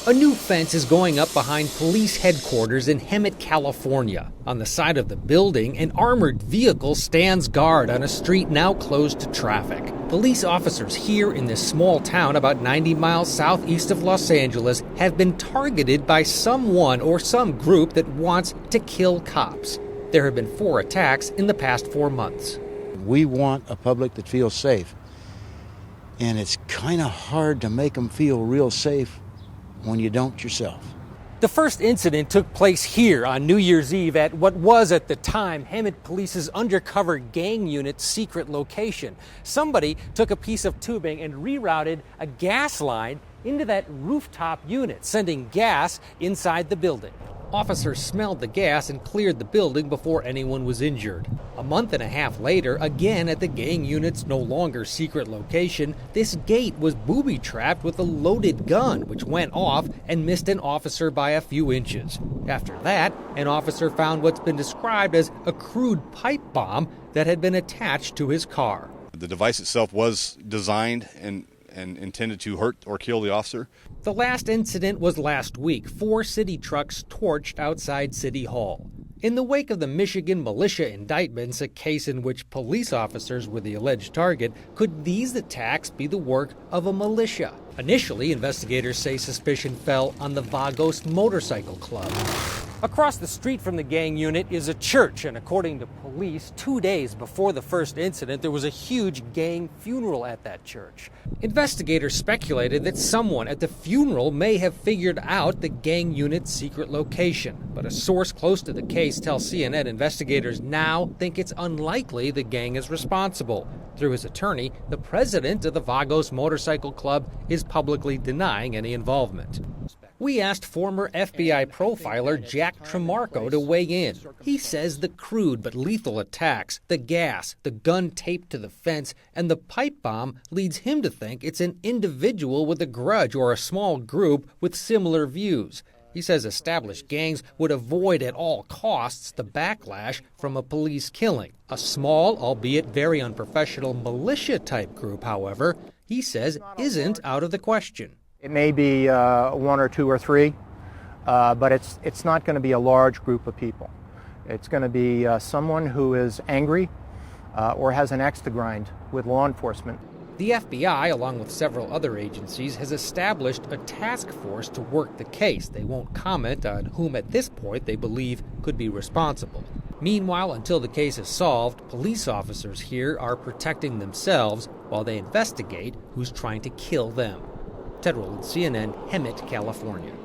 A new fence is going up behind police headquarters in Hemet, California. On the side of the building, an armored vehicle stands guard on a street now closed to traffic. Police officers here in this small town about 90 miles southeast of Los Angeles have been targeted by someone or some group that wants to kill cops. There have been 4 attacks in the past 4 months. We want a public that feels safe. And it's kind of hard to make them feel real safe when you don't yourself. The first incident took place here on New Year's Eve at what was at the time Hemet Police's undercover gang unit's secret location. Somebody took a piece of tubing and rerouted a gas line into that rooftop unit, sending gas inside the building. Officers smelled the gas and cleared the building before anyone was injured. A month and a half later, again at the gang unit's no longer secret location, this gate was booby-trapped with a loaded gun, which went off and missed an officer by a few inches. After that, an officer found what's been described as a crude pipe bomb that had been attached to his car. The device itself was designed and intended to hurt or kill the officer. The last incident was last week. 4 city trucks torched outside City Hall. In the wake of the Michigan Militia indictments, a case in which police officers were the alleged target, could these attacks be the work of a militia? Initially, investigators say suspicion fell on the Vagos Motorcycle Club. Across the street from the gang unit is a church, and according to police, 2 days before the first incident, there was a huge gang funeral at that church. Investigators speculated that someone at the funeral may have figured out the gang unit's secret location, but a source close to the case tells CNN investigators now think it's unlikely the gang is responsible. Through his attorney, the president of the Vagos Motorcycle Club is publicly denying any involvement. We asked former FBI profiler Jack Tremarco to weigh in. He says the crude but lethal attacks, the gas, the gun taped to the fence, and the pipe bomb leads him to think it's an individual with a grudge or a small group with similar views. He says established gangs would avoid at all costs the backlash from a police killing. A small, albeit very unprofessional militia-type group, however, he says isn't out of the question. It may be 1 or 2 or 3, but it's not going to be a large group of people. It's going to be someone who is angry or has an axe to grind with law enforcement. The FBI, along with several other agencies, has established a task force to work the case. They won't comment on whom at this point they believe could be responsible. Meanwhile, until the case is solved, police officers here are protecting themselves while they investigate who's trying to kill them. Ted Rowlands, CNN, Hemet, California.